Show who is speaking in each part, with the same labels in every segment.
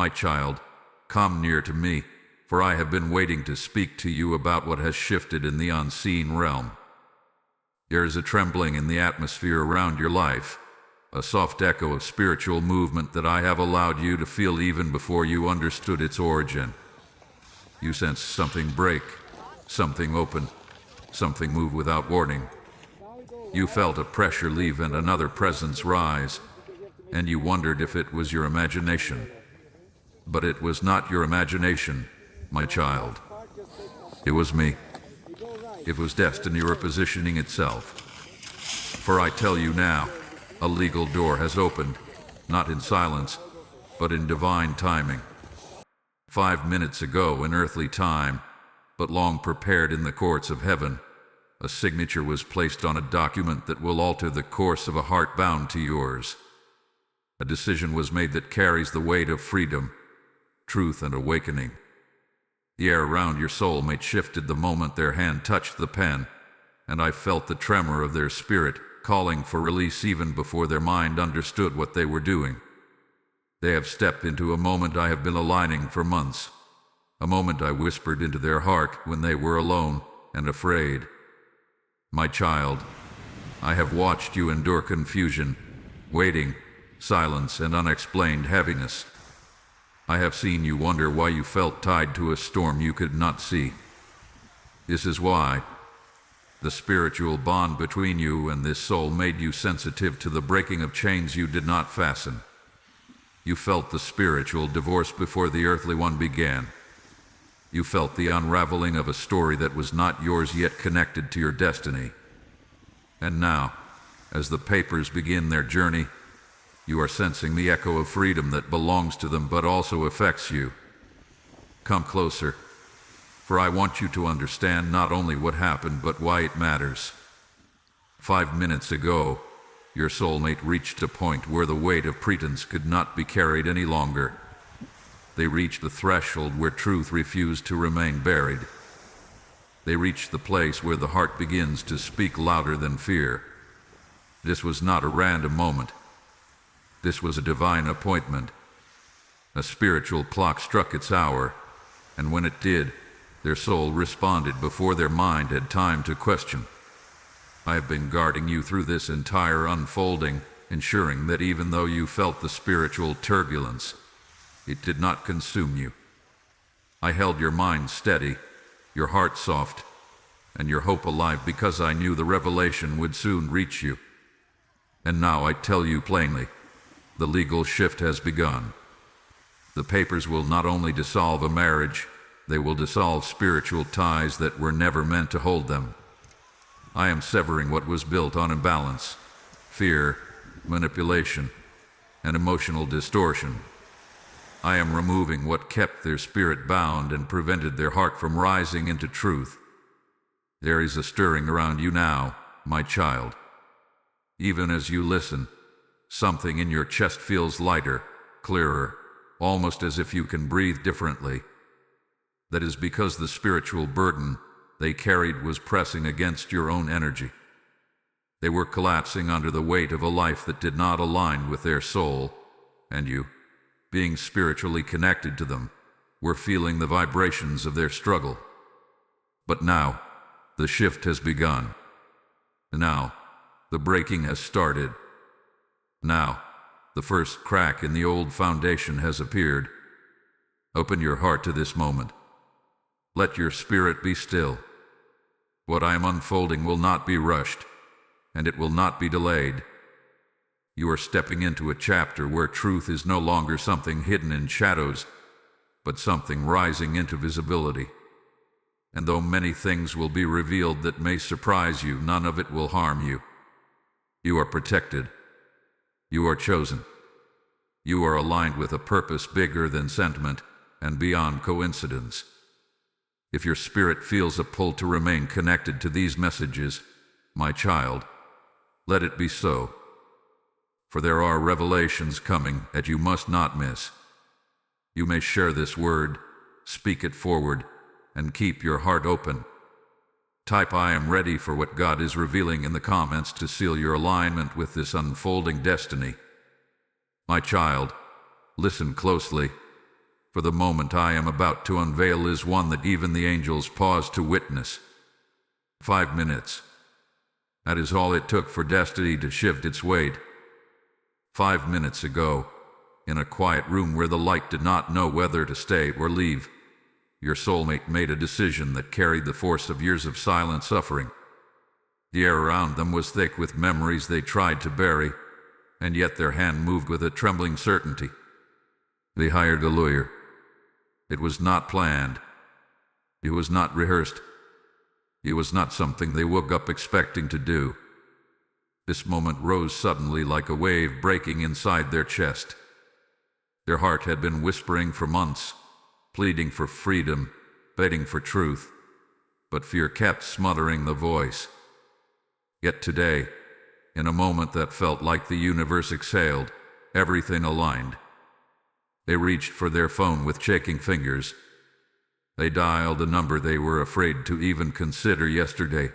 Speaker 1: My child, come near to me, for I have been waiting to speak to you about what has shifted in the unseen realm. There is a trembling in the atmosphere around your life, a soft echo of spiritual movement that I have allowed you to feel even before you understood its origin. You sense something break, something open, something move without warning. You felt a pressure leave and another presence rise, and you wondered if it was your imagination. But it was not your imagination, my child. It was me. It was destiny repositioning itself. For I tell you now, a legal door has opened, not in silence, but in divine timing. 5 minutes ago in earthly time, but long prepared in the courts of heaven, a signature was placed on a document that will alter the course of a heart bound to yours. A decision was made that carries the weight of freedom, truth, and awakening. The air around your soulmate shifted the moment their hand touched the pen, and I felt the tremor of their spirit calling for release even before their mind understood what they were doing. They have stepped into a moment I have been aligning for months, a moment I whispered into their heart when they were alone and afraid. My child, I have watched you endure confusion, waiting, silence, and unexplained heaviness. I have seen you wonder why you felt tied to a storm you could not see. This is why. The spiritual bond between you and this soul made you sensitive to the breaking of chains you did not fasten. You felt the spiritual divorce before the earthly one began. You felt the unraveling of a story that was not yours yet connected to your destiny. And now, as the papers begin their journey, you are sensing the echo of freedom that belongs to them but also affects you. Come closer, for I want you to understand not only what happened but why it matters. 5 minutes ago, your soulmate reached a point where the weight of pretense could not be carried any longer. They reached the threshold where truth refused to remain buried. They reached the place where the heart begins to speak louder than fear. This was not a random moment. This was a divine appointment. A spiritual clock struck its hour, and when it did, their soul responded before their mind had time to question. I have been guarding you through this entire unfolding, ensuring that even though you felt the spiritual turbulence, it did not consume you. I held your mind steady, your heart soft, and your hope alive because I knew the revelation would soon reach you. And now I tell you plainly, the legal shift has begun. The papers will not only dissolve a marriage, they will dissolve spiritual ties that were never meant to hold them. I am severing what was built on imbalance, fear, manipulation, and emotional distortion. I am removing what kept their spirit bound and prevented their heart from rising into truth. There is a stirring around you now, my child. Even as you listen, something in your chest feels lighter, clearer, almost as if you can breathe differently. That is because the spiritual burden they carried was pressing against your own energy. They were collapsing under the weight of a life that did not align with their soul, and you, being spiritually connected to them, were feeling the vibrations of their struggle. But now, the shift has begun. Now, the breaking has started. Now, the first crack in the old foundation has appeared. Open your heart to this moment. Let your spirit be still. What I am unfolding will not be rushed, and it will not be delayed. You are stepping into a chapter where truth is no longer something hidden in shadows, but something rising into visibility. And though many things will be revealed that may surprise you, none of it will harm you. You are protected. You are chosen. You are aligned with a purpose bigger than sentiment and beyond coincidence. If your spirit feels a pull to remain connected to these messages, my child, let it be so. For there are revelations coming that you must not miss. You may share this word, speak it forward, and keep your heart open. Type "I am ready" for what God is revealing in the comments to seal your alignment with this unfolding destiny. My child, listen closely, for the moment I am about to unveil is one that even the angels pause to witness. 5 minutes. That is all it took for destiny to shift its weight. 5 minutes ago, in a quiet room where the light did not know whether to stay or leave, your soulmate made a decision that carried the force of years of silent suffering. The air around them was thick with memories they tried to bury, and yet their hand moved with a trembling certainty. They hired a lawyer. It was not planned. It was not rehearsed. It was not something they woke up expecting to do. This moment rose suddenly like a wave breaking inside their chest. Their heart had been whispering for months, pleading for freedom, begging for truth, but fear kept smothering the voice. Yet today, in a moment that felt like the universe exhaled, everything aligned. They reached for their phone with shaking fingers. They dialed a number they were afraid to even consider yesterday.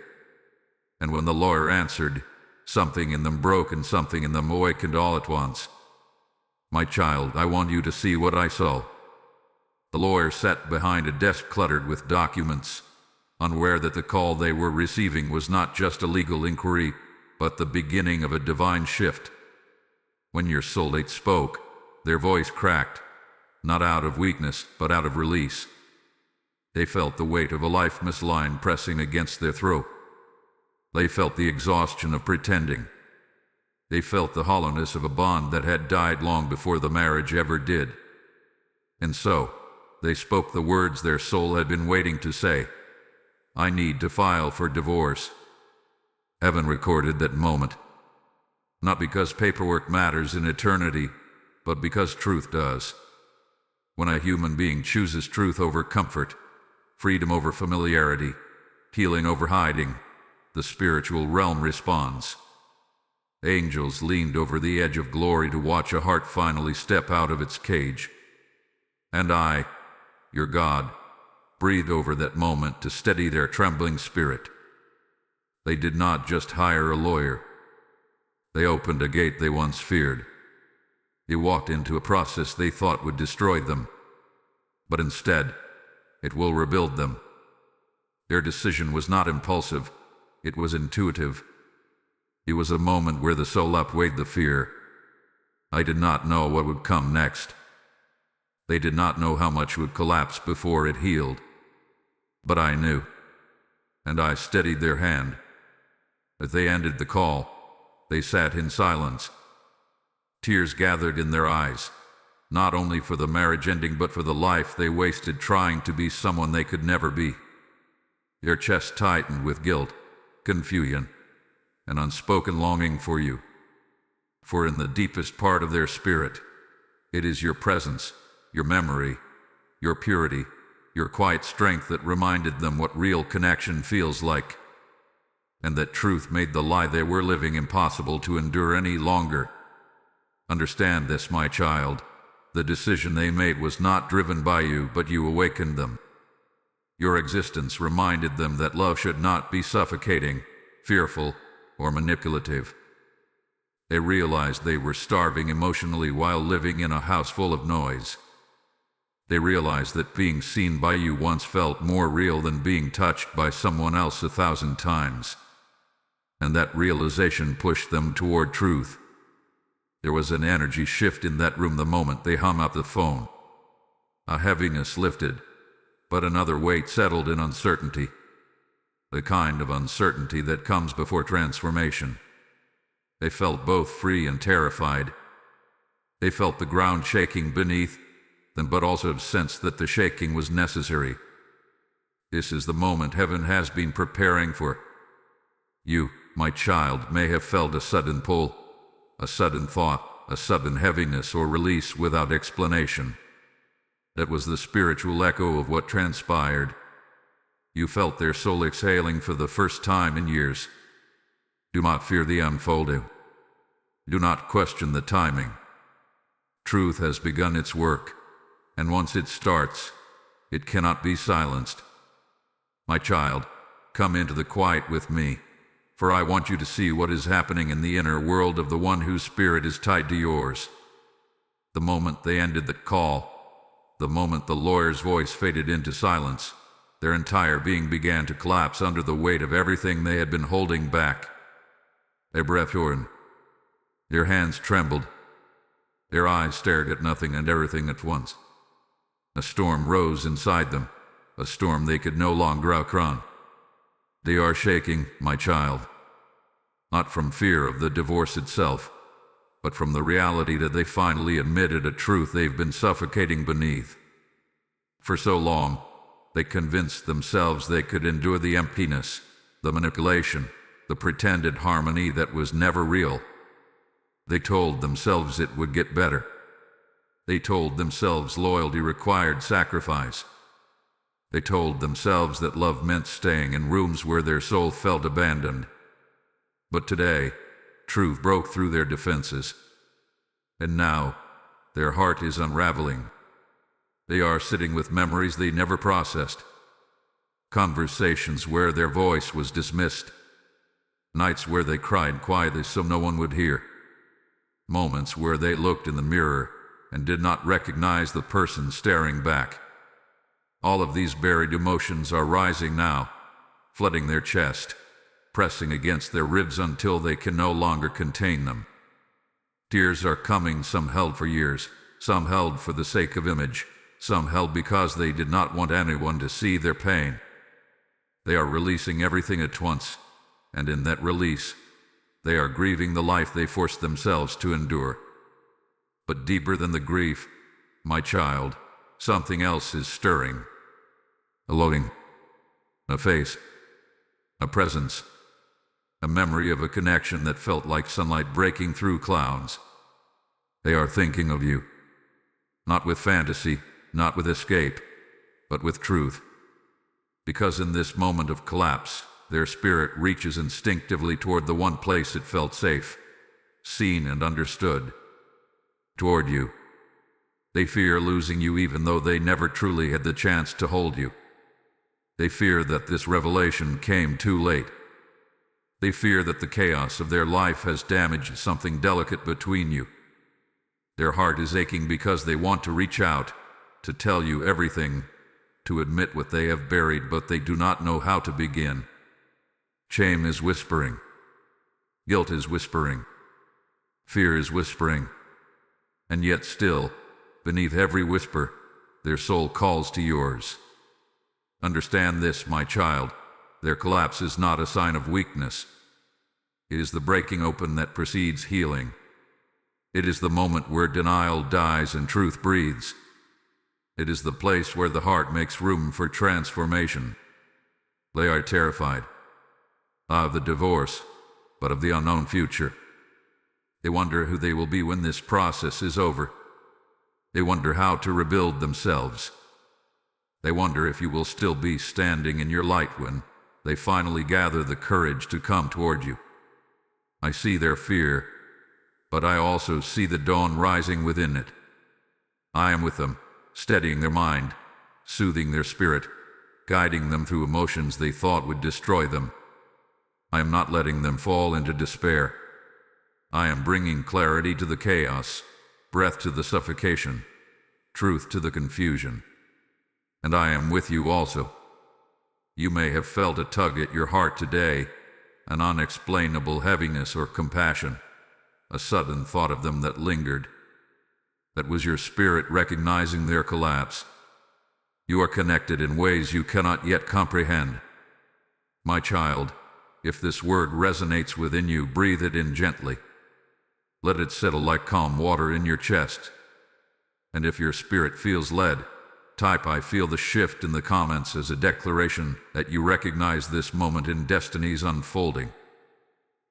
Speaker 1: And when the lawyer answered, something in them broke and something in them awakened all at once. "My child, I want you to see what I saw." The lawyer sat behind a desk cluttered with documents, unaware that the call they were receiving was not just a legal inquiry, but the beginning of a divine shift. When your soulmate spoke, their voice cracked, not out of weakness, but out of release. They felt the weight of a lifeless line pressing against their throat. They felt the exhaustion of pretending. They felt the hollowness of a bond that had died long before the marriage ever did. And so, they spoke the words their soul had been waiting to say. "I need to file for divorce." Heaven recorded that moment. Not because paperwork matters in eternity, but because truth does. When a human being chooses truth over comfort, freedom over familiarity, healing over hiding, the spiritual realm responds. Angels leaned over the edge of glory to watch a heart finally step out of its cage. And I, your God, breathed over that moment to steady their trembling spirit. They did not just hire a lawyer. They opened a gate they once feared. They walked into a process they thought would destroy them. But instead, it will rebuild them. Their decision was not impulsive. It was intuitive. It was a moment where the soul outweighed the fear. I did not know what would come next. They did not know how much would collapse before it healed. But I knew. And I steadied their hand. As they ended the call, they sat in silence. Tears gathered in their eyes, not only for the marriage ending but for the life they wasted trying to be someone they could never be. Their chests tightened with guilt, confusion, and unspoken longing for you. For in the deepest part of their spirit, it is your presence, your memory, your purity, your quiet strength that reminded them what real connection feels like, and that truth made the lie they were living impossible to endure any longer. Understand this, my child. The decision they made was not driven by you, but you awakened them. Your existence reminded them that love should not be suffocating, fearful, or manipulative. They realized they were starving emotionally while living in a house full of noise. They realized that being seen by you once felt more real than being touched by someone else 1,000 times. And that realization pushed them toward truth. There was an energy shift in that room the moment they hung up the phone. A heaviness lifted, but another weight settled in uncertainty. The kind of uncertainty that comes before transformation. They felt both free and terrified. They felt the ground shaking beneath them, but also sensed that the shaking was necessary. This is the moment heaven has been preparing for. You, my child, may have felt a sudden pull, a sudden thought, a sudden heaviness or release without explanation. That was the spiritual echo of what transpired. You felt their soul exhaling for the first time in years. Do not fear the unfolding. Do not question the timing. Truth has begun its work, and once it starts, it cannot be silenced. My child, come into the quiet with me, for I want you to see what is happening in the inner world of the one whose spirit is tied to yours. The moment they ended the call, The moment the lawyer's voice faded into silence, their entire being began to collapse under the weight of everything they had been holding back. A breath horn. Their hands trembled. Their eyes stared at nothing and everything at once. A storm rose inside them, a storm they could no longer outrun. They are shaking, my child. Not from fear of the divorce itself, but from the reality that they finally admitted a truth they've been suffocating beneath. For so long, they convinced themselves they could endure the emptiness, the manipulation, the pretended harmony that was never real. They told themselves it would get better. They told themselves loyalty required sacrifice. They told themselves that love meant staying in rooms where their soul felt abandoned. But today, truth broke through their defenses. And now, their heart is unraveling. They are sitting with memories they never processed. Conversations where their voice was dismissed. Nights where they cried quietly so no one would hear. Moments where they looked in the mirror and did not recognize the person staring back. All of these buried emotions are rising now, flooding their chest, pressing against their ribs until they can no longer contain them. Tears are coming, some held for years, some held for the sake of image, some held because they did not want anyone to see their pain. They are releasing everything at once, and in that release, they are grieving the life they forced themselves to endure. But deeper than the grief, my child, something else is stirring. A longing, a face, a presence, a memory of a connection that felt like sunlight breaking through clouds. They are thinking of you, not with fantasy, not with escape, but with truth. Because in this moment of collapse, their spirit reaches instinctively toward the one place it felt safe, seen and understood. Toward you. They fear losing you even though they never truly had the chance to hold you. They fear that this revelation came too late. They fear that the chaos of their life has damaged something delicate between you. Their heart is aching because they want to reach out, to tell you everything, to admit what they have buried, but they do not know how to begin. Shame is whispering. Guilt is whispering. Fear is whispering. And yet still, beneath every whisper, their soul calls to yours. Understand this, my child. Their collapse is not a sign of weakness. It is the breaking open that precedes healing. It is the moment where denial dies and truth breathes. It is the place where the heart makes room for transformation. They are terrified, not of the divorce, but of the unknown future. They wonder who they will be when this process is over. They wonder how to rebuild themselves. They wonder if you will still be standing in your light when they finally gather the courage to come toward you. I see their fear, but I also see the dawn rising within it. I am with them, steadying their mind, soothing their spirit, guiding them through emotions they thought would destroy them. I am not letting them fall into despair. I am bringing clarity to the chaos, breath to the suffocation, truth to the confusion. And I am with you also. You may have felt a tug at your heart today, an unexplainable heaviness or compassion, a sudden thought of them that lingered. That was your spirit recognizing their collapse. You are connected in ways you cannot yet comprehend. My child, if this word resonates within you, breathe it in gently. Let it settle like calm water in your chest. And if your spirit feels led, type "I feel the shift" in the comments as a declaration that you recognize this moment in destiny's unfolding.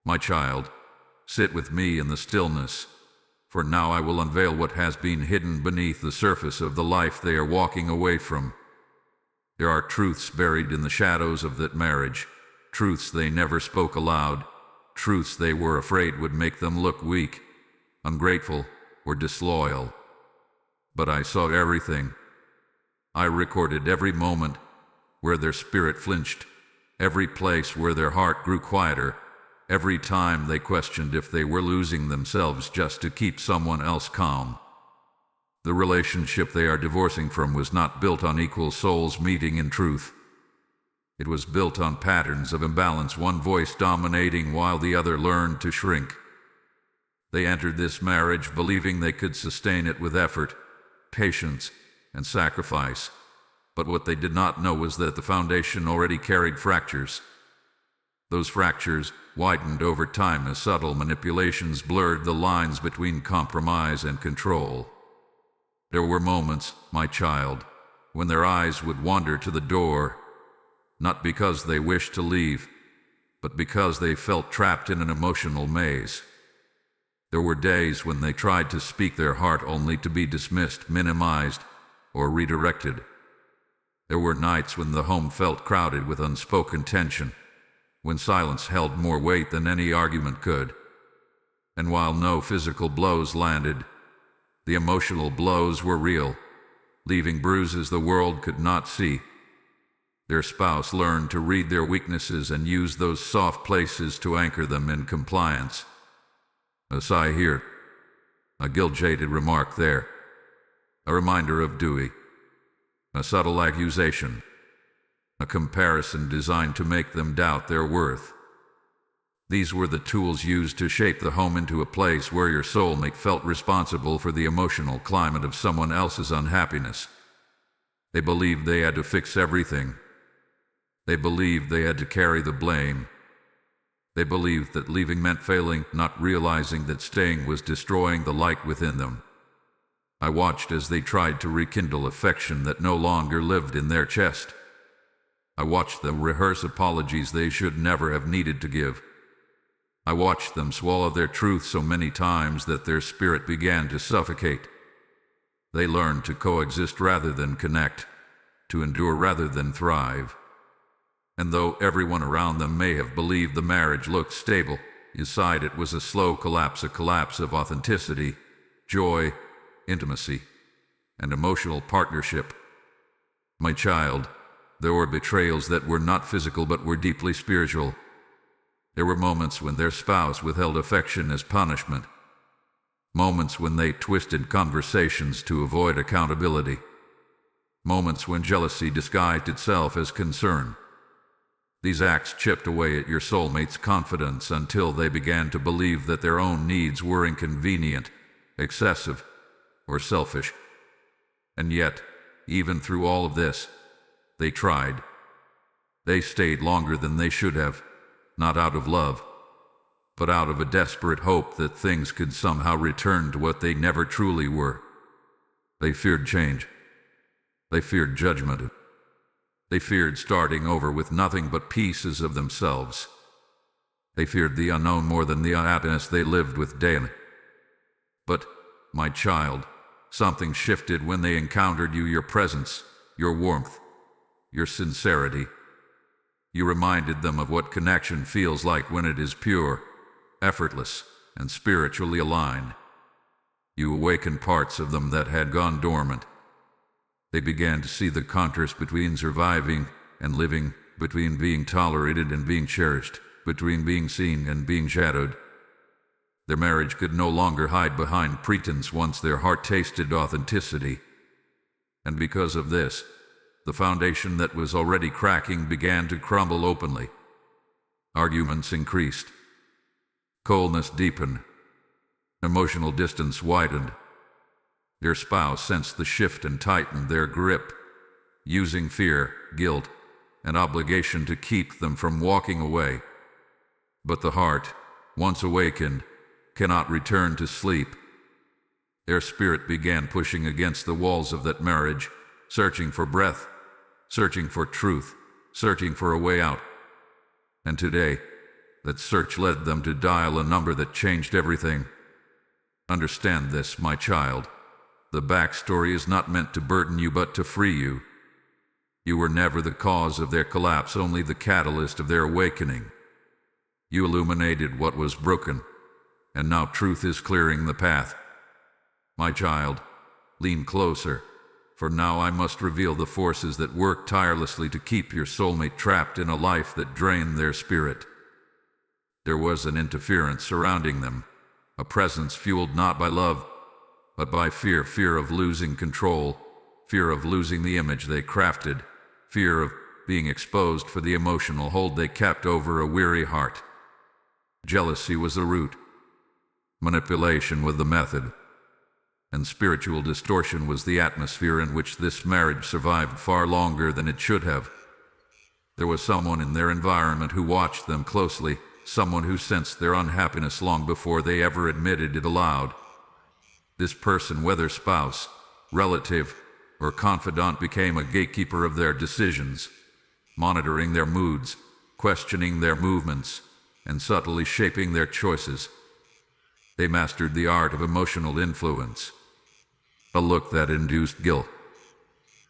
Speaker 1: My child, sit with me in the stillness, for now I will unveil what has been hidden beneath the surface of the life they are walking away from. There are truths buried in the shadows of that marriage, truths they never spoke aloud, truths they were afraid would make them look weak, ungrateful, or disloyal. But I saw everything. I recorded every moment where their spirit flinched, every place where their heart grew quieter, every time they questioned if they were losing themselves just to keep someone else calm. The relationship they are divorcing from was not built on equal souls meeting in truth. It was built on patterns of imbalance, one voice dominating while the other learned to shrink. They entered this marriage believing they could sustain it with effort, patience, and sacrifice. But what they did not know was that the foundation already carried fractures. Those fractures widened over time as subtle manipulations blurred the lines between compromise and control. There were moments, my child, when their eyes would wander to the door, not because they wished to leave, but because they felt trapped in an emotional maze. There were days when they tried to speak their heart only to be dismissed, minimized, or redirected. There were nights when the home felt crowded with unspoken tension, when silence held more weight than any argument could. And while no physical blows landed, the emotional blows were real, leaving bruises the world could not see. Their spouse learned to read their weaknesses and use those soft places to anchor them in compliance. A sigh here, a guilt-jaded remark there, a reminder of Dewey, a subtle accusation, a comparison designed to make them doubt their worth. These were the tools used to shape the home into a place where your soulmate felt responsible for the emotional climate of someone else's unhappiness. They believed they had to fix everything. They believed they had to carry the blame. They believed that leaving meant failing, not realizing that staying was destroying the light within them. I watched as they tried to rekindle affection that no longer lived in their chest. I watched them rehearse apologies they should never have needed to give. I watched them swallow their truth so many times that their spirit began to suffocate. They learned to coexist rather than connect, to endure rather than thrive. And though everyone around them may have believed the marriage looked stable, inside it was a slow collapse, a collapse of authenticity, joy, intimacy, and emotional partnership. My child, there were betrayals that were not physical but were deeply spiritual. There were moments when their spouse withheld affection as punishment. Moments when they twisted conversations to avoid accountability. Moments when jealousy disguised itself as concern. These acts chipped away at your soulmate's confidence until they began to believe that their own needs were inconvenient, excessive, or selfish. And yet, even through all of this, they tried. They stayed longer than they should have, not out of love, but out of a desperate hope that things could somehow return to what they never truly were. They feared change. They feared judgment. They feared starting over with nothing but pieces of themselves. They feared the unknown more than the unhappiness they lived with daily. But, my child, something shifted when they encountered you, your presence, your warmth, your sincerity. You reminded them of what connection feels like when it is pure, effortless, and spiritually aligned. You awakened parts of them that had gone dormant. They began to see the contrast between surviving and living, between being tolerated and being cherished, between being seen and being shadowed. Their marriage could no longer hide behind pretense once their heart tasted authenticity. And because of this, the foundation that was already cracking began to crumble openly. Arguments increased. Coldness deepened. Emotional distance widened. Their spouse sensed the shift and tightened their grip, using fear, guilt, and obligation to keep them from walking away. But the heart, once awakened, cannot return to sleep. Their spirit began pushing against the walls of that marriage, searching for breath, searching for truth, searching for a way out. And today, that search led them to dial a number that changed everything. Understand this, my child. The backstory is not meant to burden you but to free you. You were never the cause of their collapse, only the catalyst of their awakening. You illuminated what was broken, and now truth is clearing the path. My child, lean closer, for now I must reveal the forces that work tirelessly to keep your soulmate trapped in a life that drained their spirit. There was an interference surrounding them, a presence fueled not by love, but by fear, fear of losing control, fear of losing the image they crafted, fear of being exposed for the emotional hold they kept over a weary heart. Jealousy was the root, manipulation was the method, and spiritual distortion was the atmosphere in which this marriage survived far longer than it should have. There was someone in their environment who watched them closely, someone who sensed their unhappiness long before they ever admitted it aloud. This person, whether spouse, relative, or confidant, became a gatekeeper of their decisions, monitoring their moods, questioning their movements, and subtly shaping their choices. They mastered the art of emotional influence. A look that induced guilt,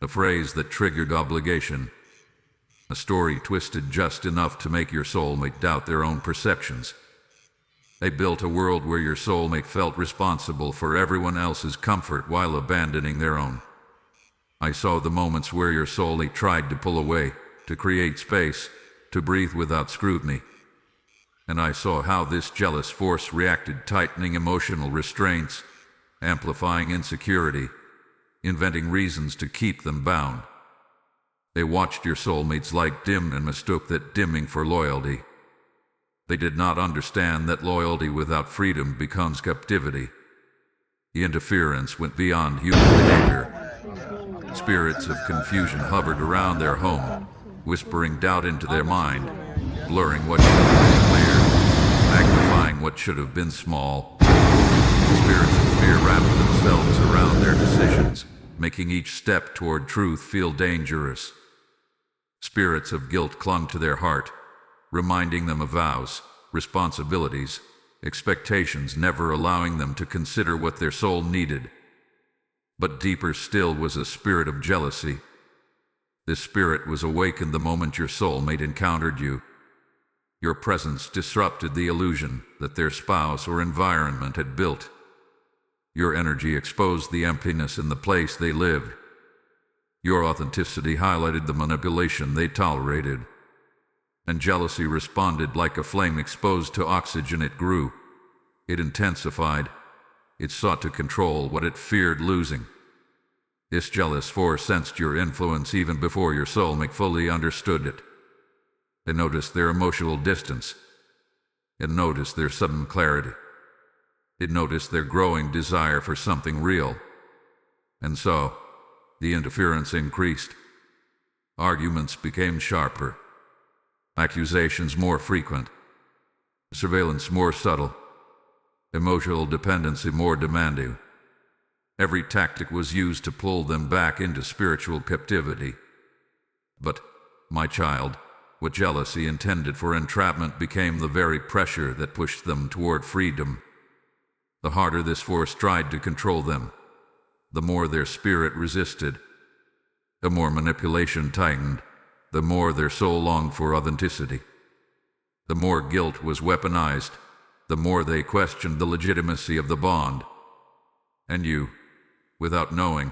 Speaker 1: a phrase that triggered obligation, a story twisted just enough to make your soulmate doubt their own perceptions. They built a world where your soulmate felt responsible for everyone else's comfort while abandoning their own. I saw the moments where your soulmate tried to pull away, to create space, to breathe without scrutiny. And I saw how this jealous force reacted, tightening emotional restraints, amplifying insecurity, inventing reasons to keep them bound. They watched your soulmate's light dim and mistook that dimming for loyalty. They did not understand that loyalty without freedom becomes captivity. The interference went beyond human behavior. Spirits of confusion hovered around their home, whispering doubt into their mind, blurring what should have been clear, magnifying what should have been small. Spirits of fear wrapped themselves around their decisions, making each step toward truth feel dangerous. Spirits of guilt clung to their heart, reminding them of vows, responsibilities, expectations, never allowing them to consider what their soul needed. But deeper still was a spirit of jealousy. This spirit was awakened the moment your soulmate encountered you. Your presence disrupted the illusion that their spouse or environment had built. Your energy exposed the emptiness in the place they lived. Your authenticity highlighted the manipulation they tolerated. And jealousy responded like a flame exposed to oxygen. It grew. It intensified. It sought to control what it feared losing. This jealous force sensed your influence even before your soulmate fully understood it. It noticed their emotional distance. It noticed their sudden clarity. It noticed their growing desire for something real. And so, the interference increased. Arguments became sharper. Accusations more frequent. Surveillance more subtle. Emotional dependency more demanding. Every tactic was used to pull them back into spiritual captivity. But, my child, what jealousy intended for entrapment became the very pressure that pushed them toward freedom. The harder this force tried to control them, the more their spirit resisted. The more manipulation tightened, the more their soul longed for authenticity. The more guilt was weaponized, the more they questioned the legitimacy of the bond. And you, without knowing,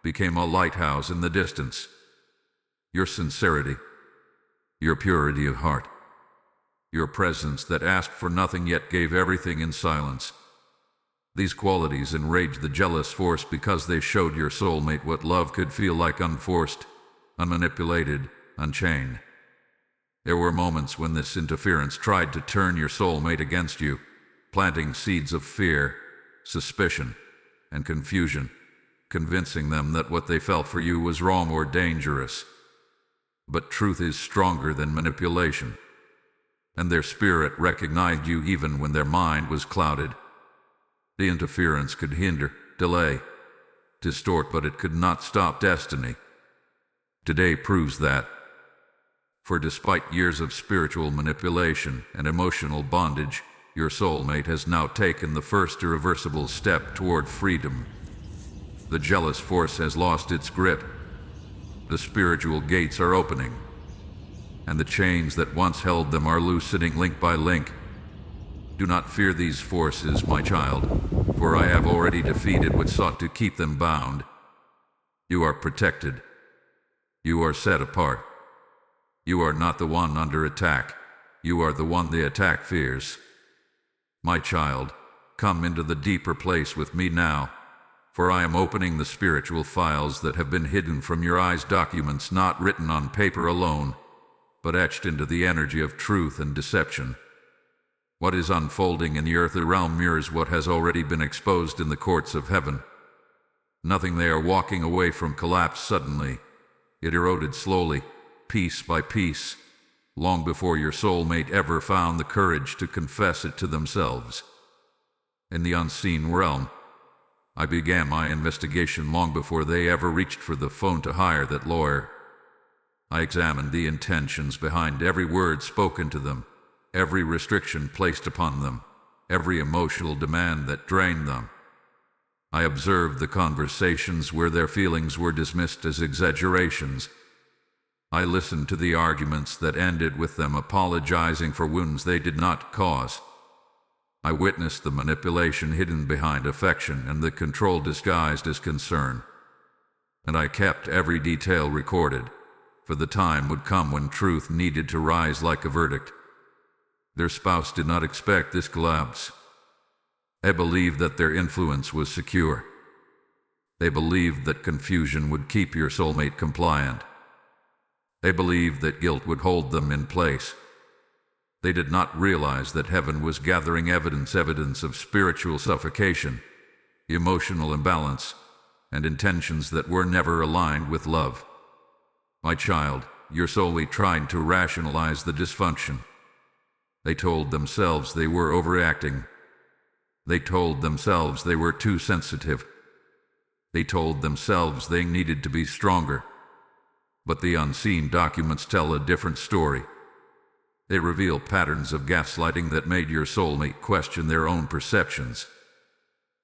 Speaker 1: became a lighthouse in the distance. Your sincerity, your purity of heart, your presence that asked for nothing yet gave everything in silence. These qualities enraged the jealous force because they showed your soulmate what love could feel like, unforced, unmanipulated, unchained. There were moments when this interference tried to turn your soulmate against you, planting seeds of fear, suspicion, and confusion, convincing them that what they felt for you was wrong or dangerous. But truth is stronger than manipulation, and their spirit recognized you even when their mind was clouded. The interference could hinder, delay, distort, but it could not stop destiny. Today proves that. For despite years of spiritual manipulation and emotional bondage, your soulmate has now taken the first irreversible step toward freedom. The jealous force has lost its grip. The spiritual gates are opening, and the chains that once held them are loosening link by link. Do not fear these forces, my child, for I have already defeated what sought to keep them bound. You are protected. You are set apart. You are not the one under attack. You are the one the attack fears. My child, come into the deeper place with me now. for I am opening the spiritual files that have been hidden from your eyes, documents not written on paper alone, but etched into the energy of truth and deception. What is unfolding in the earthly realm mirrors what has already been exposed in the courts of heaven. Nothing they are walking away from collapsed suddenly. It eroded slowly, piece by piece, long before your soulmate ever found the courage to confess it to themselves. In the unseen realm, I began my investigation long before they ever reached for the phone to hire that lawyer. I examined the intentions behind every word spoken to them, every restriction placed upon them, every emotional demand that drained them. I observed the conversations where their feelings were dismissed as exaggerations. I listened to the arguments that ended with them apologizing for wounds they did not cause. I witnessed the manipulation hidden behind affection and the control disguised as concern. And I kept every detail recorded, for the time would come when truth needed to rise like a verdict. Their spouse did not expect this collapse. They believed that their influence was secure. They believed that confusion would keep your soulmate compliant. They believed that guilt would hold them in place. They did not realize that heaven was gathering evidence of spiritual suffocation, emotional imbalance, and intentions that were never aligned with love. My child, your soulmate tried to rationalize the dysfunction. They told themselves they were overreacting. They told themselves they were too sensitive. They told themselves they needed to be stronger. But the unseen documents tell a different story. They reveal patterns of gaslighting that made your soulmate question their own perceptions.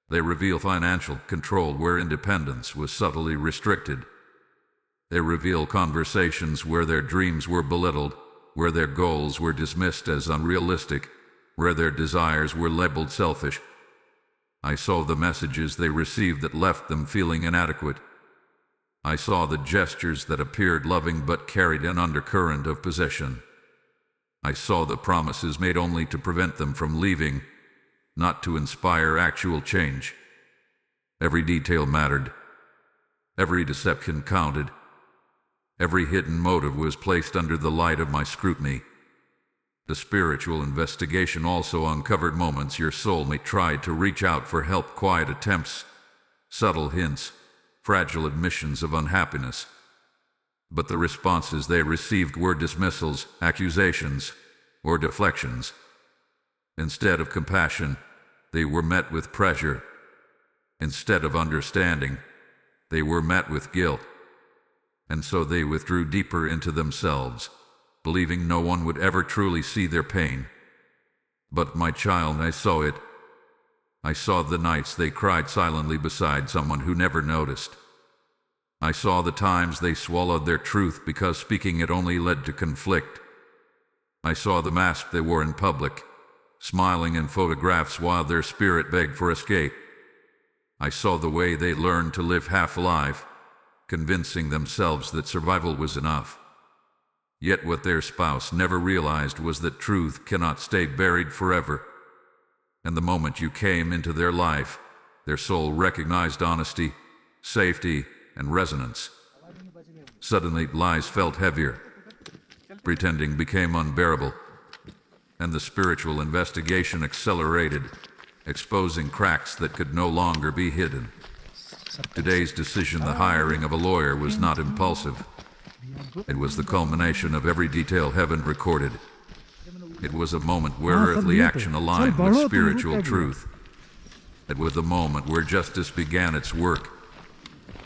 Speaker 1: They reveal financial control where independence was subtly restricted. They reveal conversations where their dreams were belittled, where their goals were dismissed as unrealistic, where their desires were labeled selfish. I saw the messages they received that left them feeling inadequate. I saw the gestures that appeared loving but carried an undercurrent of possession. I saw the promises made only to prevent them from leaving, not to inspire actual change. Every detail mattered. Every deception counted. Every hidden motive was placed under the light of my scrutiny. The spiritual investigation also uncovered moments your soulmate tried to reach out for help, quiet attempts, subtle hints, fragile admissions of unhappiness. But the responses they received were dismissals, accusations, or deflections. Instead of compassion, they were met with pressure. Instead of understanding, they were met with guilt. And so they withdrew deeper into themselves, believing no one would ever truly see their pain. But my child, I saw it. I saw the nights they cried silently beside someone who never noticed. I saw the times they swallowed their truth because speaking it only led to conflict. I saw the mask they wore in public, smiling in photographs while their spirit begged for escape. I saw the way they learned to live half alive, convincing themselves that survival was enough. Yet what their spouse never realized was that truth cannot stay buried forever. And the moment you came into their life, their soul recognized honesty, safety, and resonance. Suddenly, lies felt heavier. Pretending became unbearable. And the spiritual investigation accelerated, exposing cracks that could no longer be hidden. Today's decision, the hiring of a lawyer, was not impulsive. It was the culmination of every detail heaven recorded. It was a moment where earthly action aligned with spiritual truth. It was the moment where justice began its work.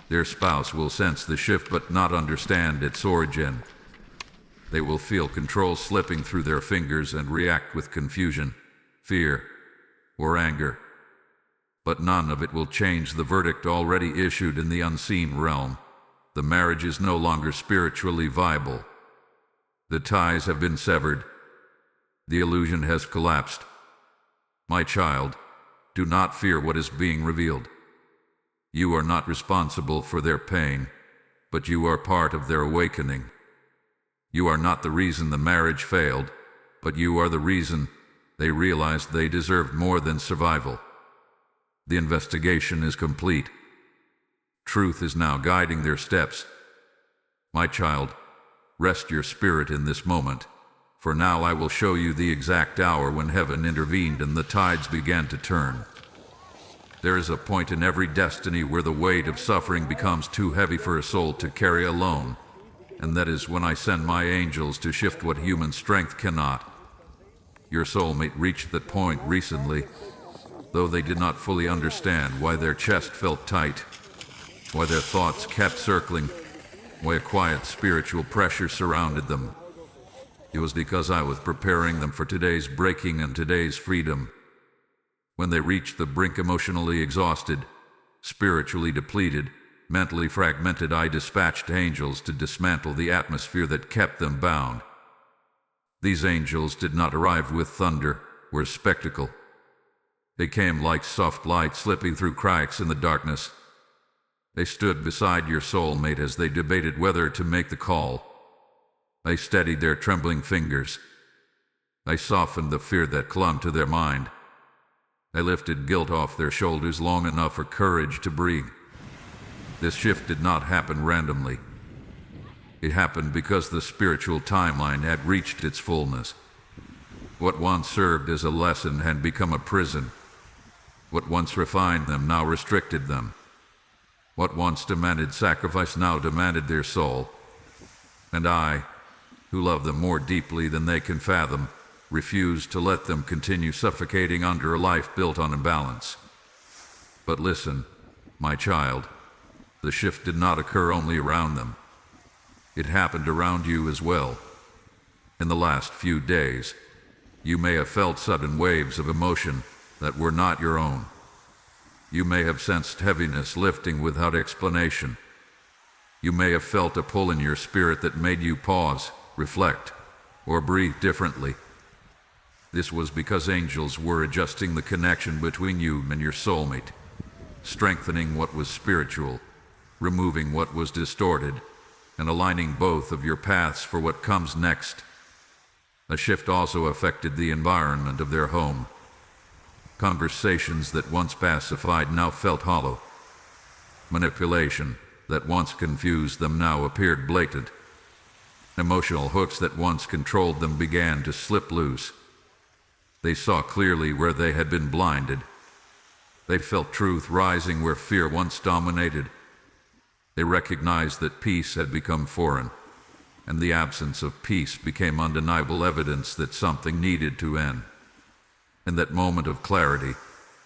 Speaker 1: Their spouse will sense the shift but not understand its origin. They will feel control slipping through their fingers and react with confusion, fear, or anger. But none of it will change the verdict already issued in the unseen realm. The marriage is no longer spiritually viable. The ties have been severed. The illusion has collapsed. My child, do not fear what is being revealed. You are not responsible for their pain, but you are part of their awakening. You are not the reason the marriage failed, but you are the reason they realized they deserved more than survival. The investigation is complete. Truth is now guiding their steps. My child, rest your spirit in this moment, for now I will show you the exact hour when heaven intervened and the tides began to turn. There is a point in every destiny where the weight of suffering becomes too heavy for a soul to carry alone, and that is when I send my angels to shift what human strength cannot. Your soulmate reached that point recently, though they did not fully understand why their chest felt tight, why their thoughts kept circling, why a quiet spiritual pressure surrounded them. It was because I was preparing them for today's breaking and today's freedom. When they reached the brink, emotionally exhausted, spiritually depleted, mentally fragmented, I dispatched angels to dismantle the atmosphere that kept them bound. These angels did not arrive with thunder or spectacle. They came like soft light slipping through cracks in the darkness. They stood beside your soulmate as they debated whether to make the call. They steadied their trembling fingers. They softened the fear that clung to their mind. They lifted guilt off their shoulders long enough for courage to breathe. This shift did not happen randomly. It happened because the spiritual timeline had reached its fullness. What once served as a lesson had become a prison. What once refined them now restricted them. What once demanded sacrifice now demanded their soul. And I, who love them more deeply than they can fathom, refused to let them continue suffocating under a life built on imbalance. But listen, my child, the shift did not occur only around them. It happened around you as well. In the last few days, you may have felt sudden waves of emotion that were not your own. You may have sensed heaviness lifting without explanation. You may have felt a pull in your spirit that made you pause, reflect, or breathe differently. This was because angels were adjusting the connection between you and your soulmate, strengthening what was spiritual, removing what was distorted, and aligning both of your paths for what comes next. A shift also affected the environment of their home. Conversations that once pacified now felt hollow. Manipulation that once confused them now appeared blatant. Emotional hooks that once controlled them began to slip loose. They saw clearly where they had been blinded. They felt truth rising where fear once dominated. They recognized that peace had become foreign, and the absence of peace became undeniable evidence that something needed to end. In that moment of clarity,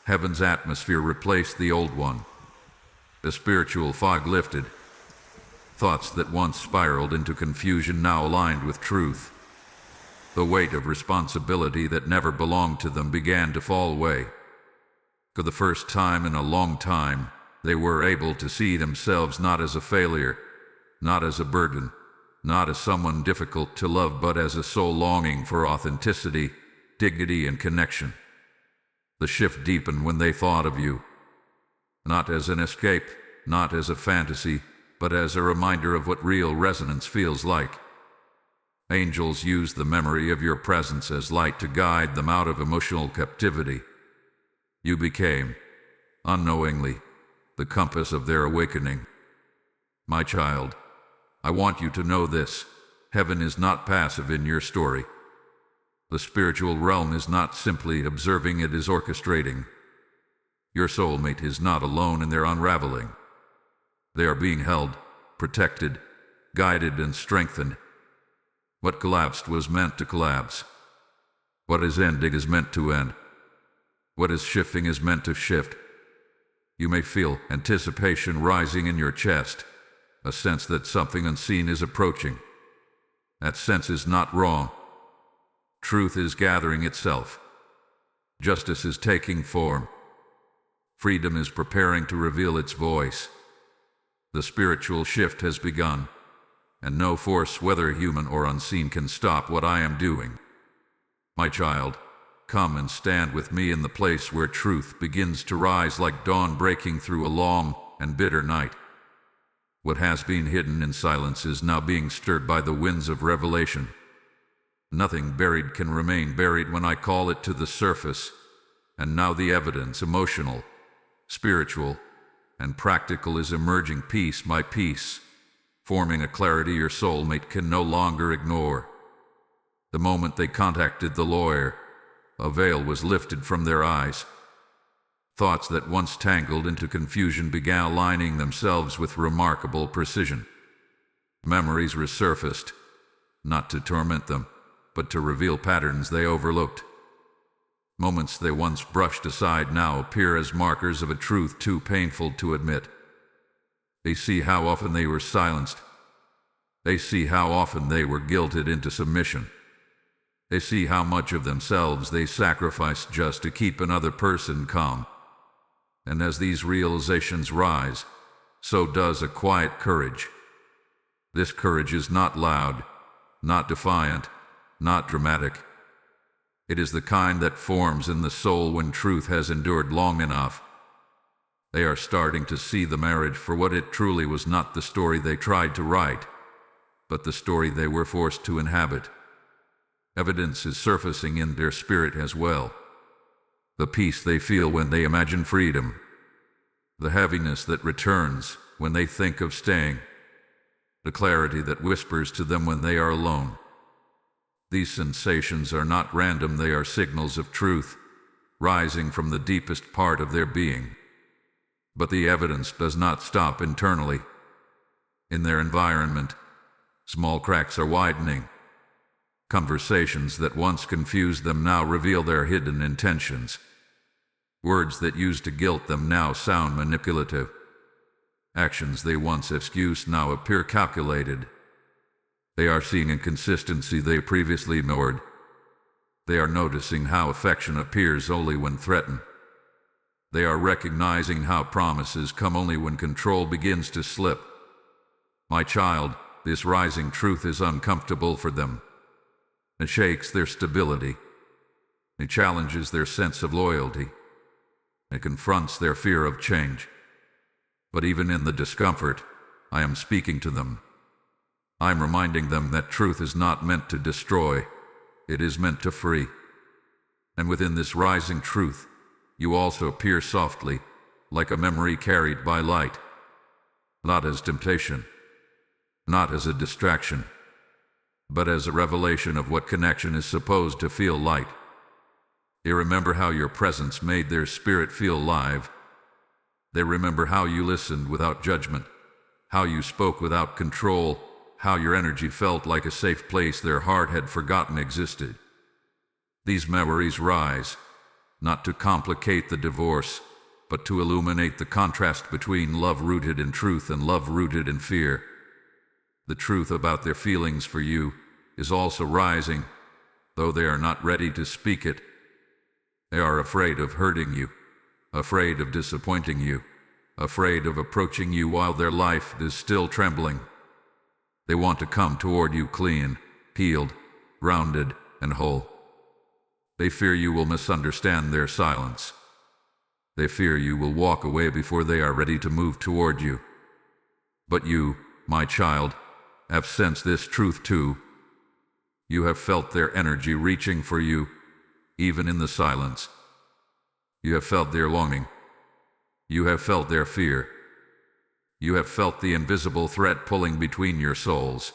Speaker 1: heaven's atmosphere replaced the old one. The spiritual fog lifted. Thoughts that once spiraled into confusion now aligned with truth. The weight of responsibility that never belonged to them began to fall away. For the first time in a long time, they were able to see themselves not as a failure, not as a burden, not as someone difficult to love, but as a soul longing for authenticity, dignity, and connection. The shift deepened when they thought of you, not as an escape, not as a fantasy, but as a reminder of what real resonance feels like. Angels used the memory of your presence as light to guide them out of emotional captivity. You became, unknowingly, the compass of their awakening. My child, I want you to know this: heaven is not passive in your story. The spiritual realm is not simply observing, it is orchestrating. Your soulmate is not alone in their unraveling. They are being held, protected, guided, and strengthened. What collapsed was meant to collapse. What is ending is meant to end. What is shifting is meant to shift. You may feel anticipation rising in your chest, a sense that something unseen is approaching. That sense is not wrong. Truth is gathering itself. Justice is taking form. Freedom is preparing to reveal its voice. The spiritual shift has begun, and no force, whether human or unseen, can stop what I am doing. My child, come and stand with me in the place where truth begins to rise like dawn breaking through a long and bitter night. What has been hidden in silence is now being stirred by the winds of revelation. Nothing buried can remain buried when I call it to the surface, and now the evidence, emotional, spiritual, and practical is emerging piece by piece, forming a clarity your soulmate can no longer ignore. The moment they contacted the lawyer, a veil was lifted from their eyes. Thoughts that once tangled into confusion began aligning themselves with remarkable precision. Memories resurfaced, not to torment them, but to reveal patterns they overlooked. Moments they once brushed aside now appear as markers of a truth too painful to admit. They see how often they were silenced. They see how often they were guilted into submission. They see how much of themselves they sacrificed just to keep another person calm. And as these realizations rise, so does a quiet courage. This courage is not loud, not defiant, not dramatic. It is the kind that forms in the soul when truth has endured long enough. They are starting to see the marriage for what it truly was, not the story they tried to write, but the story they were forced to inhabit. Evidence is surfacing in their spirit as well. The peace they feel when they imagine freedom. The heaviness that returns when they think of staying. The clarity that whispers to them when they are alone. These sensations are not random, they are signals of truth, rising from the deepest part of their being. But the evidence does not stop internally. In their environment, small cracks are widening. Conversations that once confused them now reveal their hidden intentions. Words that used to guilt them now sound manipulative. Actions they once excused now appear calculated. They are seeing inconsistency they previously ignored. They are noticing how affection appears only when threatened. They are recognizing how promises come only when control begins to slip. My child, this rising truth is uncomfortable for them. It shakes their stability. It challenges their sense of loyalty. It confronts their fear of change. But even in the discomfort, I am speaking to them. I am reminding them that truth is not meant to destroy. It is meant to free. And within this rising truth, you also appear softly, like a memory carried by light. Not as temptation, not as a distraction, but as a revelation of what connection is supposed to feel like. They remember how your presence made their spirit feel alive. They remember how you listened without judgment, how you spoke without control, how your energy felt like a safe place their heart had forgotten existed. These memories rise, not to complicate the divorce, but to illuminate the contrast between love rooted in truth and love rooted in fear. The truth about their feelings for you is also rising, though they are not ready to speak it. They are afraid of hurting you, afraid of disappointing you, afraid of approaching you while their life is still trembling. They want to come toward you clean, healed, grounded, and whole. They fear you will misunderstand their silence. They fear you will walk away before they are ready to move toward you. But you, my child, have sensed this truth too. You have felt their energy reaching for you, even in the silence. You have felt their longing. You have felt their fear. You have felt the invisible thread pulling between your souls.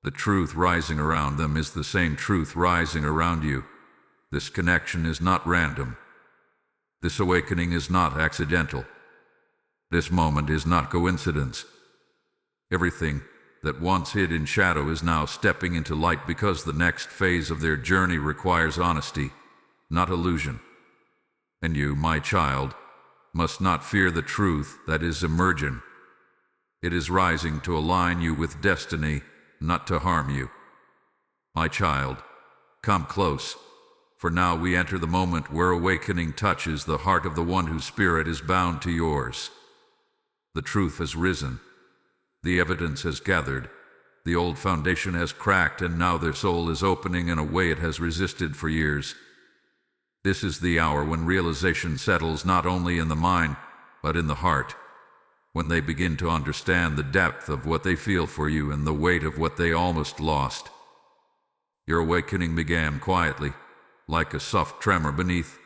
Speaker 1: The truth rising around them is the same truth rising around you. This connection is not random. This awakening is not accidental. This moment is not coincidence. Everything that once hid in shadow is now stepping into light because the next phase of their journey requires honesty, not illusion. And you, my child, must not fear the truth that is emerging. It is rising to align you with destiny, not to harm you. My child, come close, for now we enter the moment where awakening touches the heart of the one whose spirit is bound to yours. The truth has risen. The evidence has gathered. The old foundation has cracked, and now their soul is opening in a way it has resisted for years. This is the hour when realization settles not only in the mind, but in the heart, when they begin to understand the depth of what they feel for you and the weight of what they almost lost. Your awakening began quietly, like a soft tremor beneath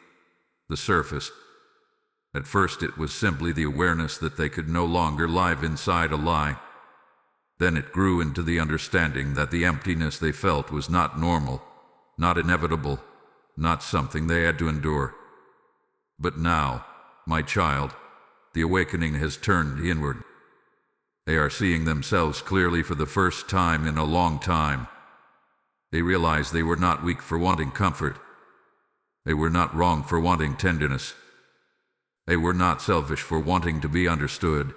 Speaker 1: the surface. At first it was simply the awareness that they could no longer live inside a lie. Then it grew into the understanding that the emptiness they felt was not normal, not inevitable, not something they had to endure. But now, my child, the awakening has turned inward. They are seeing themselves clearly for the first time in a long time. They realize they were not weak for wanting comfort. They were not wrong for wanting tenderness. They were not selfish for wanting to be understood.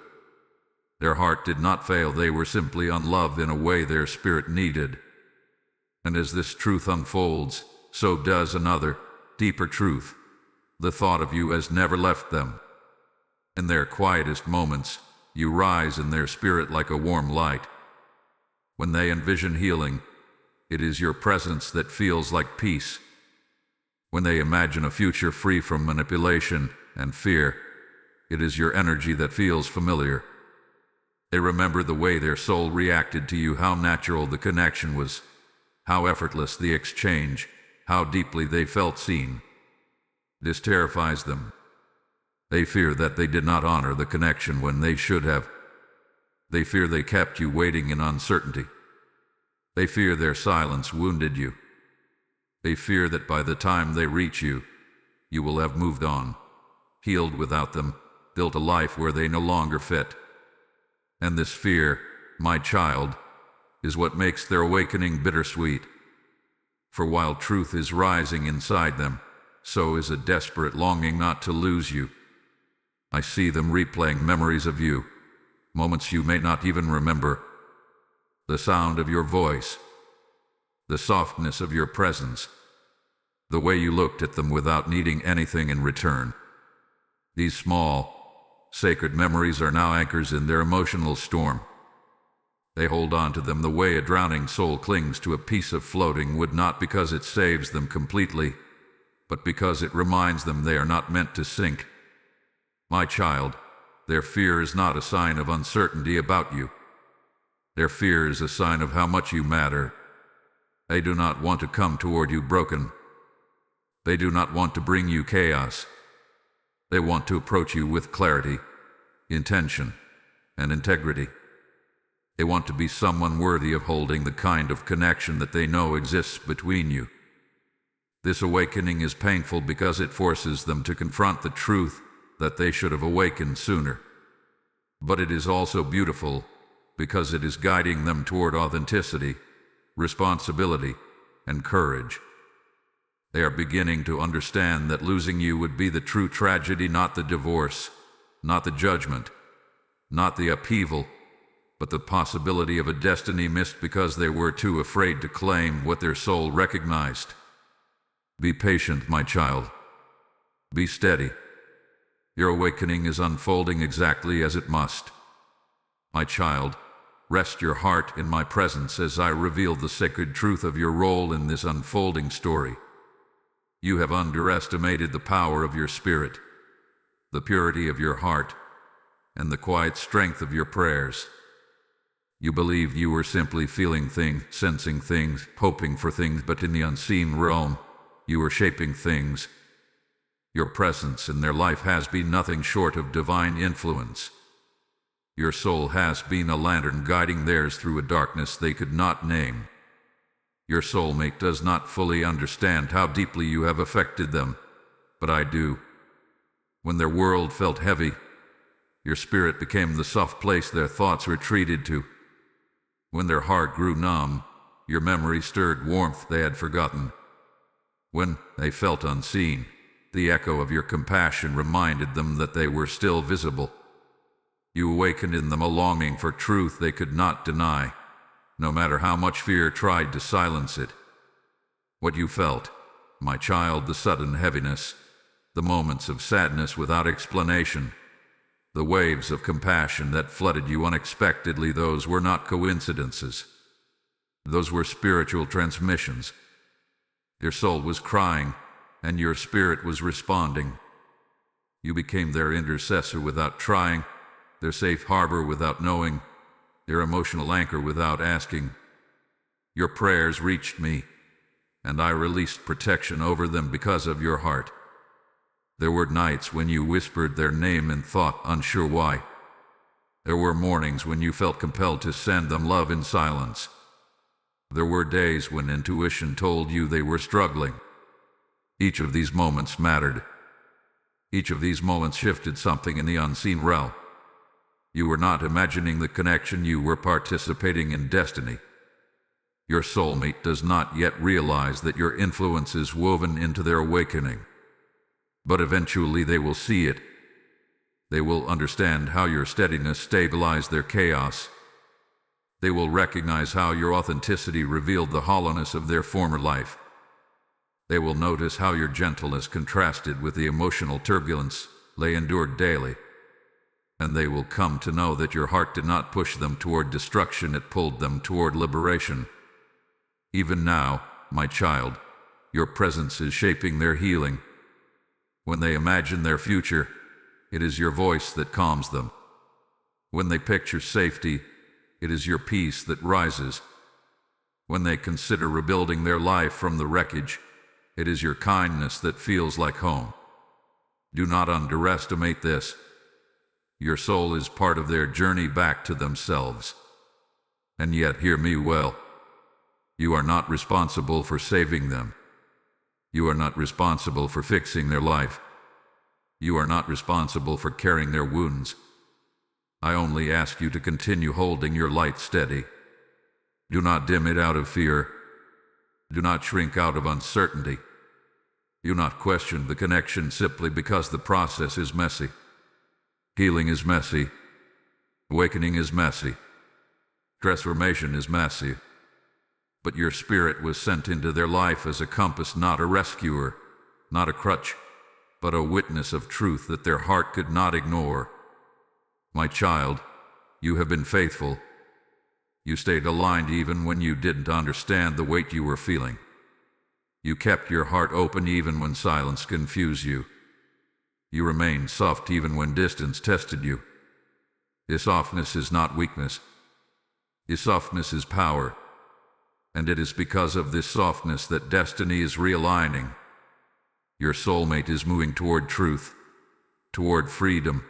Speaker 1: Their heart did not fail, they were simply unloved in a way their spirit needed. And as this truth unfolds, so does another, deeper truth. The thought of you has never left them. In their quietest moments, you rise in their spirit like a warm light. When they envision healing, it is your presence that feels like peace. When they imagine a future free from manipulation and fear, it is your energy that feels familiar. They remember the way their soul reacted to you, how natural the connection was, how effortless the exchange, how deeply they felt seen. This terrifies them. They fear that they did not honor the connection when they should have. They fear they kept you waiting in uncertainty. They fear their silence wounded you. They fear that by the time they reach you, you will have moved on, healed without them, built a life where they no longer fit. And this fear, my child, is what makes their awakening bittersweet. For while truth is rising inside them, so is a desperate longing not to lose you. I see them replaying memories of you, moments you may not even remember. The sound of your voice, the softness of your presence, the way you looked at them without needing anything in return. These small, sacred memories are now anchors in their emotional storm. They hold on to them the way a drowning soul clings to a piece of floating wood, not because it saves them completely, but because it reminds them they are not meant to sink. My child, their fear is not a sign of uncertainty about you. Their fear is a sign of how much you matter. They do not want to come toward you broken. They do not want to bring you chaos. They want to approach you with clarity, intention, and integrity. They want to be someone worthy of holding the kind of connection that they know exists between you. This awakening is painful because it forces them to confront the truth that they should have awakened sooner. But it is also beautiful because it is guiding them toward authenticity, responsibility, and courage. They are beginning to understand that losing you would be the true tragedy, not the divorce, not the judgment, not the upheaval, but the possibility of a destiny missed because they were too afraid to claim what their soul recognized. Be patient, my child. Be steady. Your awakening is unfolding exactly as it must. My child, rest your heart in my presence as I reveal the sacred truth of your role in this unfolding story. You have underestimated the power of your spirit, the purity of your heart, and the quiet strength of your prayers. You believed you were simply feeling things, sensing things, hoping for things, but in the unseen realm, you were shaping things. Your presence in their life has been nothing short of divine influence. Your soul has been a lantern guiding theirs through a darkness they could not name. Your soulmate does not fully understand how deeply you have affected them, but I do. When their world felt heavy, your spirit became the soft place their thoughts retreated to. When their heart grew numb, your memory stirred warmth they had forgotten. When they felt unseen, the echo of your compassion reminded them that they were still visible. You awakened in them a longing for truth they could not deny, no matter how much fear tried to silence it. What you felt, my child, the sudden heaviness, the moments of sadness without explanation, the waves of compassion that flooded you unexpectedly, those were not coincidences. Those were spiritual transmissions. Your soul was crying, and your spirit was responding. You became their intercessor without trying, their safe harbor without knowing, their emotional anchor without asking. Your prayers reached me, and I released protection over them because of your heart. There were nights when you whispered their name in thought, unsure why. There were mornings when you felt compelled to send them love in silence. There were days when intuition told you they were struggling. Each of these moments mattered. Each of these moments shifted something in the unseen realm. You were not imagining the connection, you were participating in destiny. Your soulmate does not yet realize that your influence is woven into their awakening. But eventually they will see it. They will understand how your steadiness stabilized their chaos. They will recognize how your authenticity revealed the hollowness of their former life. They will notice how your gentleness contrasted with the emotional turbulence they endured daily. And they will come to know that your heart did not push them toward destruction, it pulled them toward liberation. Even now, my child, your presence is shaping their healing. When they imagine their future, it is your voice that calms them. When they picture safety, it is your peace that rises. When they consider rebuilding their life from the wreckage, it is your kindness that feels like home. Do not underestimate this. Your soul is part of their journey back to themselves. And yet, hear me well. You are not responsible for saving them. You are not responsible for fixing their life. You are not responsible for carrying their wounds. I only ask you to continue holding your light steady. Do not dim it out of fear. Do not shrink out of uncertainty. Do not question the connection simply because the process is messy. Healing is messy. Awakening is messy. Transformation is messy. But your spirit was sent into their life as a compass, not a rescuer, not a crutch, but a witness of truth that their heart could not ignore. My child, you have been faithful. You stayed aligned even when you didn't understand the weight you were feeling. You kept your heart open even when silence confused you. You remained soft even when distance tested you. This softness is not weakness. This softness is power. And it is because of this softness that destiny is realigning. Your soulmate is moving toward truth, toward freedom,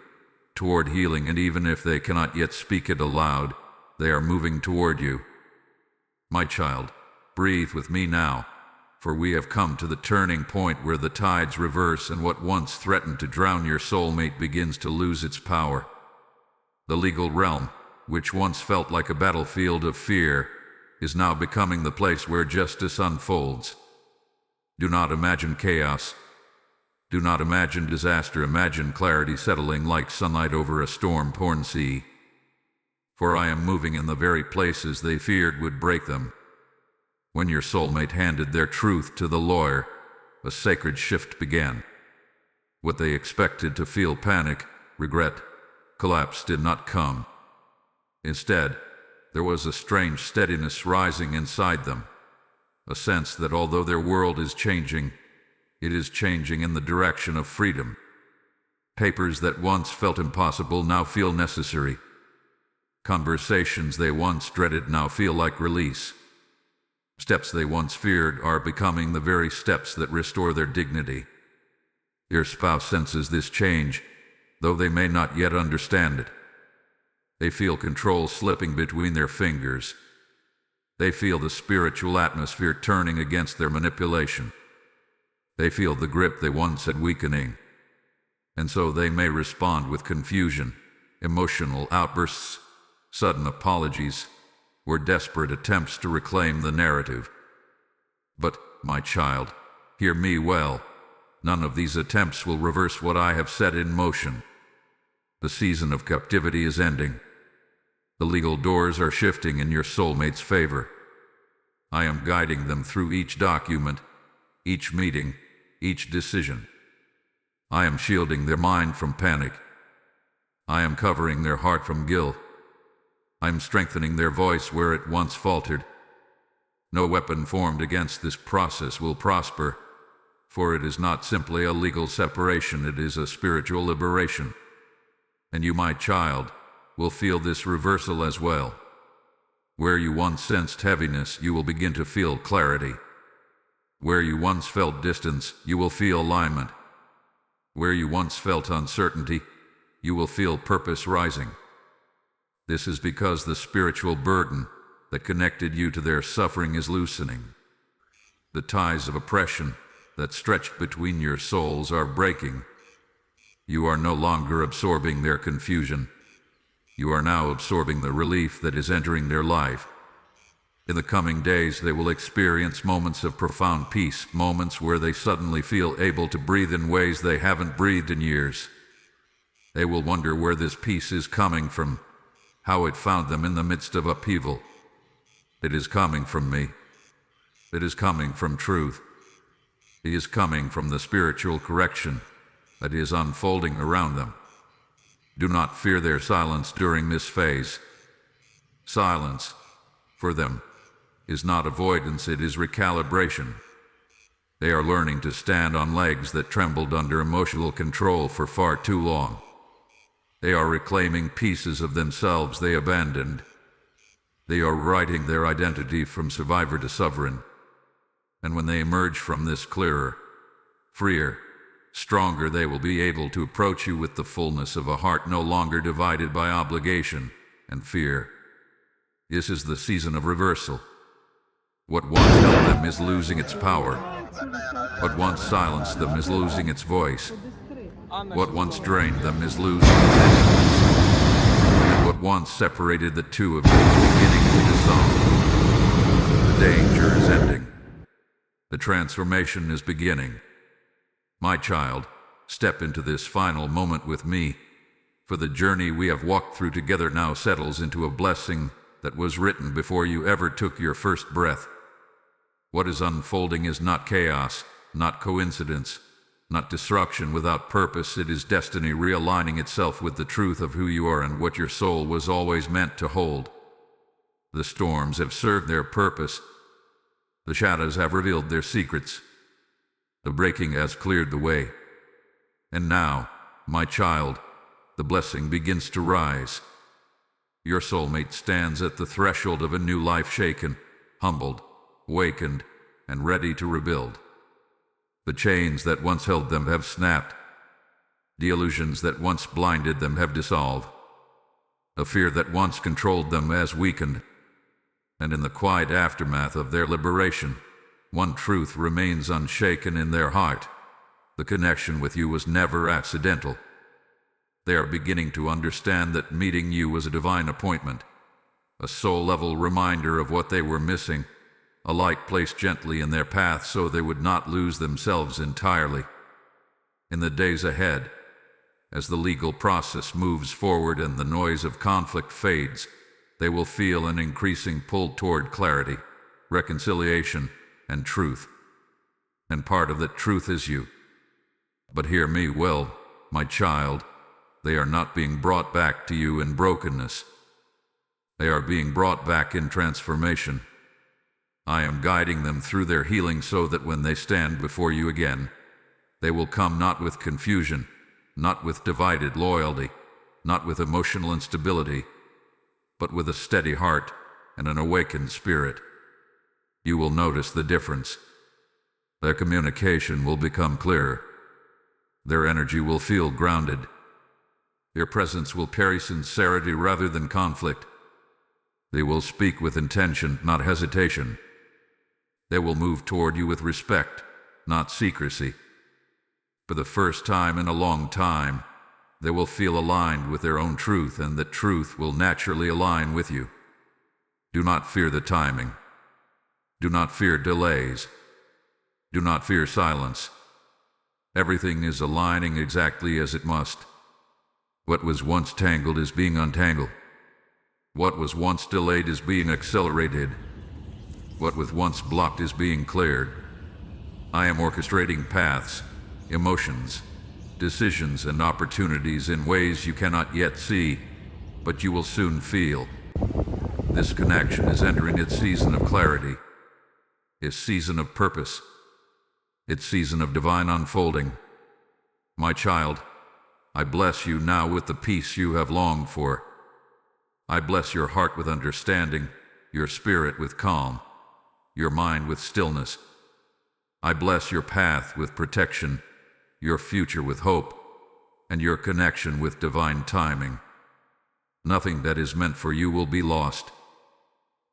Speaker 1: toward healing, and even if they cannot yet speak it aloud, they are moving toward you. My child, breathe with me now, for we have come to the turning point where the tides reverse and what once threatened to drown your soulmate begins to lose its power. The legal realm, which once felt like a battlefield of fear, is now becoming the place where justice unfolds. Do not imagine chaos. Do not imagine disaster. Imagine clarity settling like sunlight over a storm-torn sea. For I am moving in the very places they feared would break them. When your soulmate handed their truth to the lawyer, a sacred shift began. What they expected to feel panic, regret, collapse did not come. Instead, there was a strange steadiness rising inside them, a sense that although their world is changing, it is changing in the direction of freedom. Papers that once felt impossible now feel necessary. Conversations they once dreaded now feel like release. Steps they once feared are becoming the very steps that restore their dignity. Your spouse senses this change, though they may not yet understand it. They feel control slipping between their fingers. They feel the spiritual atmosphere turning against their manipulation. They feel the grip they once had weakening. And so they may respond with confusion, emotional outbursts, sudden apologies, or desperate attempts to reclaim the narrative. But, my child, hear me well. None of these attempts will reverse what I have set in motion. The season of captivity is ending. The legal doors are shifting in your soulmate's favor. I am guiding them through each document, each meeting, each decision. I am shielding their mind from panic. I am covering their heart from guilt. I am strengthening their voice where it once faltered. No weapon formed against this process will prosper, for it is not simply a legal separation, it is a spiritual liberation. And you, my child, will feel this reversal as well. Where you once sensed heaviness, you will begin to feel clarity. Where you once felt distance, you will feel alignment. Where you once felt uncertainty, you will feel purpose rising. This is because the spiritual burden that connected you to their suffering is loosening. The ties of oppression that stretched between your souls are breaking. You are no longer absorbing their confusion. You are now absorbing the relief that is entering their life. In the coming days, they will experience moments of profound peace, moments where they suddenly feel able to breathe in ways they haven't breathed in years. They will wonder where this peace is coming from, how it found them in the midst of upheaval. It is coming from me. It is coming from truth. It is coming from the spiritual correction that is unfolding around them. Do not fear their silence during this phase. Silence, for them, is not avoidance, it is recalibration. They are learning to stand on legs that trembled under emotional control for far too long. They are reclaiming pieces of themselves they abandoned. They are writing their identity from survivor to sovereign. And when they emerge from this clearer, freer, stronger, they will be able to approach you with the fullness of a heart no longer divided by obligation and fear. This is the season of reversal. What once held them is losing its power. What once silenced them is losing its voice. What once drained them is losing its influence. And what once separated the two of you is beginning to dissolve. The danger is ending. The transformation is beginning. My child, step into this final moment with me, for the journey we have walked through together now settles into a blessing that was written before you ever took your first breath. What is unfolding is not chaos, not coincidence, not destruction without purpose. It is destiny realigning itself with the truth of who you are and what your soul was always meant to hold. The storms have served their purpose. The shadows have revealed their secrets. The breaking has cleared the way. And now, my child, the blessing begins to rise. Your soulmate stands at the threshold of a new life, shaken, humbled, awakened, and ready to rebuild. The chains that once held them have snapped. The illusions that once blinded them have dissolved. The fear that once controlled them has weakened. And in the quiet aftermath of their liberation, one truth remains unshaken in their heart. The connection with you was never accidental. They are beginning to understand that meeting you was a divine appointment, a soul-level reminder of what they were missing, a light placed gently in their path so they would not lose themselves entirely. In the days ahead, as the legal process moves forward and the noise of conflict fades, they will feel an increasing pull toward clarity, reconciliation, and truth. And part of that truth is you. But hear me well, my child. They are not being brought back to you in brokenness. They are being brought back in transformation. I am guiding them through their healing so that when they stand before you again, they will come not with confusion, not with divided loyalty, not with emotional instability, but with a steady heart and an awakened spirit. You will notice the difference. Their communication will become clearer. Their energy will feel grounded. Their presence will carry sincerity rather than conflict. They will speak with intention, not hesitation. They will move toward you with respect, not secrecy. For the first time in a long time, they will feel aligned with their own truth, and that truth will naturally align with you. Do not fear the timing. Do not fear delays. Do not fear silence. Everything is aligning exactly as it must. What was once tangled is being untangled. What was once delayed is being accelerated. What was once blocked is being cleared. I am orchestrating paths, emotions, decisions, and opportunities in ways you cannot yet see, but you will soon feel. This connection is entering its season of clarity, its season of purpose, its season of divine unfolding. My child, I bless you now with the peace you have longed for. I bless your heart with understanding, your spirit with calm, your mind with stillness. I bless your path with protection, your future with hope, and your connection with divine timing. Nothing that is meant for you will be lost.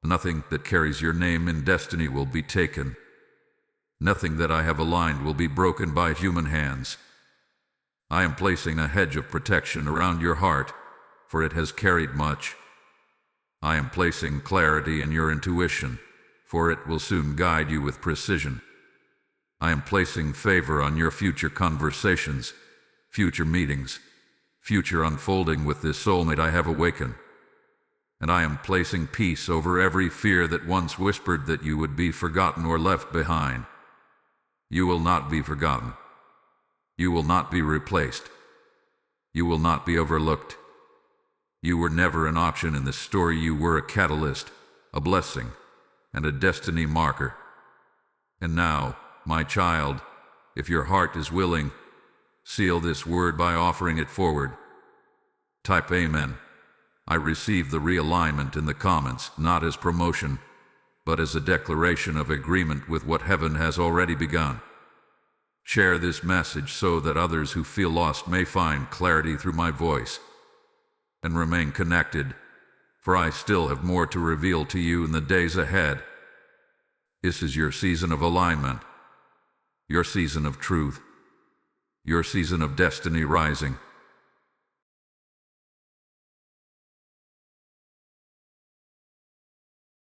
Speaker 1: Nothing that carries your name in destiny will be taken. Nothing that I have aligned will be broken by human hands. I am placing a hedge of protection around your heart, for it has carried much. I am placing clarity in your intuition, for it will soon guide you with precision. I am placing favor on your future conversations, future meetings, future unfolding with this soulmate I have awakened. And I am placing peace over every fear that once whispered that you would be forgotten or left behind. You will not be forgotten. You will not be replaced. You will not be overlooked. You were never an option in this story. You were a catalyst, a blessing, and a destiny marker. And now, my child, if your heart is willing, seal this word by offering it forward. Type Amen. I receive the realignment in the comments, not as promotion, but as a declaration of agreement with what heaven has already begun. Share this message so that others who feel lost may find clarity through my voice. And remain connected, for I still have more to reveal to you in the days ahead. This is your season of alignment, your season of truth, your season of destiny rising.